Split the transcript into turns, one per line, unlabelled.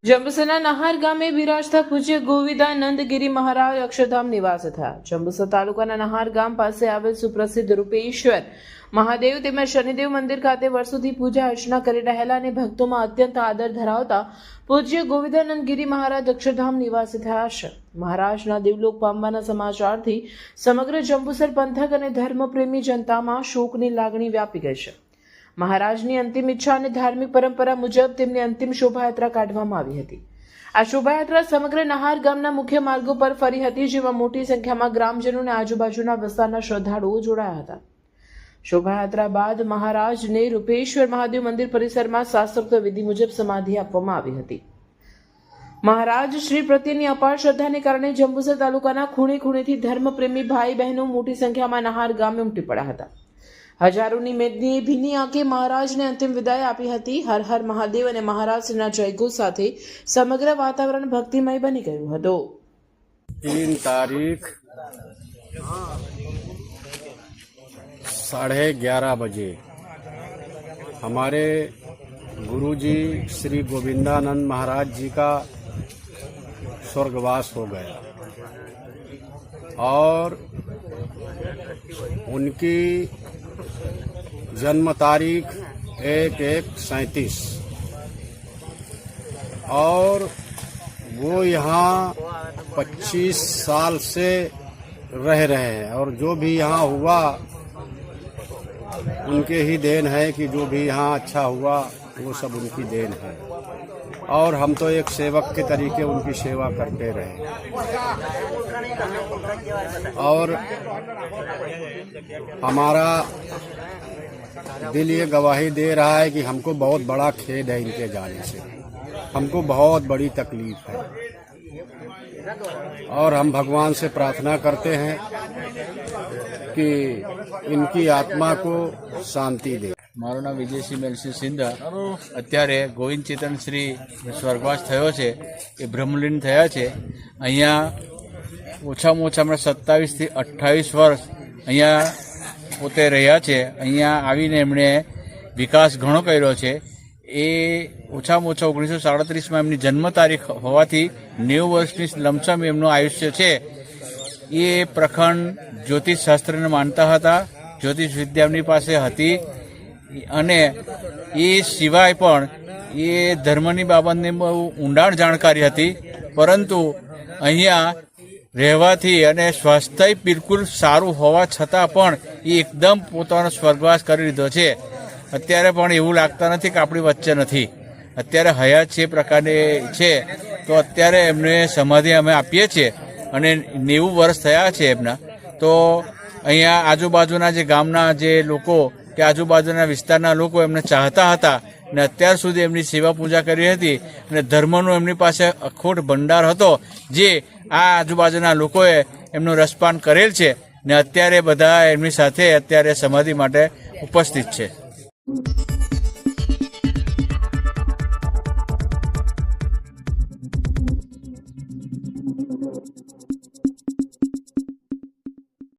જંબુસરના નહાર ગામે બિરાજતા પૂજ્ય ગોવિંદાનંદ ગિરી મહારાજ અક્ષરધામ નિવાસ થયા। જંબુસર તાલુકાના નહાર ગામ પાસે આવેલ સુપ્રસિદ્ધ રૂપેશ્વર મહાદેવ તેમજ શનિદેવ મંદિર ખાતે વર્ષોથી પૂજા અર્ચના કરી રહેલા અને ભક્તોમાં અત્યંત આદર ધરાવતા પૂજ્ય ગોવિંદાનંદ ગિરી મહારાજ અક્ષરધામ નિવાસી થયા છે। મહારાજના દેવલોક પામવાના સમાચારથી સમગ્ર જંબુસર પંથક અને ધર્મપ્રેમી જનતામાં શોકની લાગણી વ્યાપી ગઈ છે। મહારાજની અંતિમ ઈચ્છા અને ધાર્મિક પરંપરા મુજબ તેમની અંતિમ શોભાયાત્રા કાઢવામાં આવી હતી। આ શોભાયાત્રા સમગ્ર નહાર ગામના મુખ્ય માર્ગો પર ફરી હતી, જેમાં મોટી સંખ્યામાં ગ્રામજનો અને આજુબાજુના વિસ્તારના શ્રદ્ધાળુઓ જોડાયા હતા। શોભાયાત્રા બાદ મહારાજને રૂપેશ્વર મહાદેવ મંદિર પરિસરમાં શાસ્ત્રોક્ત વિધિ મુજબ સમાધિ આપવામાં આવી હતી। મહારાજ શ્રી પ્રત્યેની અપાર શ્રદ્ધાને કારણે જંબુસર તાલુકાના ખૂણે ખૂણેથી ધર્મપ્રેમી ભાઈ બહેનો મોટી સંખ્યામાં નહાર ગામે ઉમટી પડ્યા હતા। હજારોની મેદનીએ ભીની આંખે મહારાજને અંતિમ વિદાય આપી હતી। હર હર મહાદેવ અને મહારાજના જયઘોષ સાથે સમગ્ર વાતાવરણ ભક્તિમય બની ગયું હતું।
3 तारीख 11:30 बजे हमारे गुरुजी श्री गोविंदानंद महाराज जी का स्वर्गवास हो गया और उनकी जन्म तारीख 1/1/37 और वो यहाँ 25 साल से रह रहे हैं और जो भी यहाँ हुआ उनके ही देन है कि जो भी यहाँ अच्छा हुआ वो सब उनकी देन है और हम तो एक सेवक के तरीके उनकी सेवा करते रहे और हमारा दिल ये गवाही दे रहा है कि हमको बहुत बड़ा खेद है इनके जाने से, हमको बहुत बड़ी तकलीफ है और हम भगवान से प्रार्थना करते हैं कि इनकी आत्मा को शांति दे।
મારું નામ વિજયસિંહ મેલસિંહ સિંધા। અત્યારે ગોવિંદ ચેતન શ્રી સ્વર્ગવાસ થયો છે, એ બ્રહ્મલીન થયા છે। અહીંયા ઓછામાં ઓછા હમણાં 27 થી 28 વર્ષ અહીંયા પોતે રહ્યા છે। અહીંયા આવીને એમણે વિકાસ ઘણો કર્યો છે। એ ઓછામાં ઓછા 1937માં એમની જન્મ તારીખ હોવાથી 90 વર્ષની લમસમ એમનું આયુષ્ય છે। એ પ્રખંડ જ્યોતિષ શાસ્ત્રને માનતા હતા, જ્યોતિષ વિદ્યા એમની પાસે હતી અને એ સિવાય પણ એ ધર્મની બાબતની બહુ ઊંડાણ જાણકારી હતી। પરંતુ અહીંયા રહેવાથી અને સ્વાસ્થ્ય બિલકુલ સારું હોવા છતાં પણ એ એકદમ પોતાનો સ્વર્ગવાસ કરી લીધો છે। અત્યારે પણ એવું લાગતા નથી કે આપણી વચ્ચે નથી, અત્યારે હયાત છે પ્રકારની છે। તો અત્યારે એમને સમાધિ અમે આપીએ છીએ અને 90 વર્ષ થયા છે એમના। તો અહીંયા આજુબાજુના જે ગામના જે લોકો કે આજુબાજુના વિસ્તારના લોકો એમને ચાહતા હતા અને અત્યાર સુધી એમની સેવા પૂજા કરી હતી અને ધર્મનો એમની પાસે અખોટ ભંડાર હતો, જે આ આજુબાજુના લોકોએ એમનું રસપાન કરેલ છે ને અત્યારે બધા એમની સાથે અત્યારે સમાધિ માટે ઉપસ્થિત છે।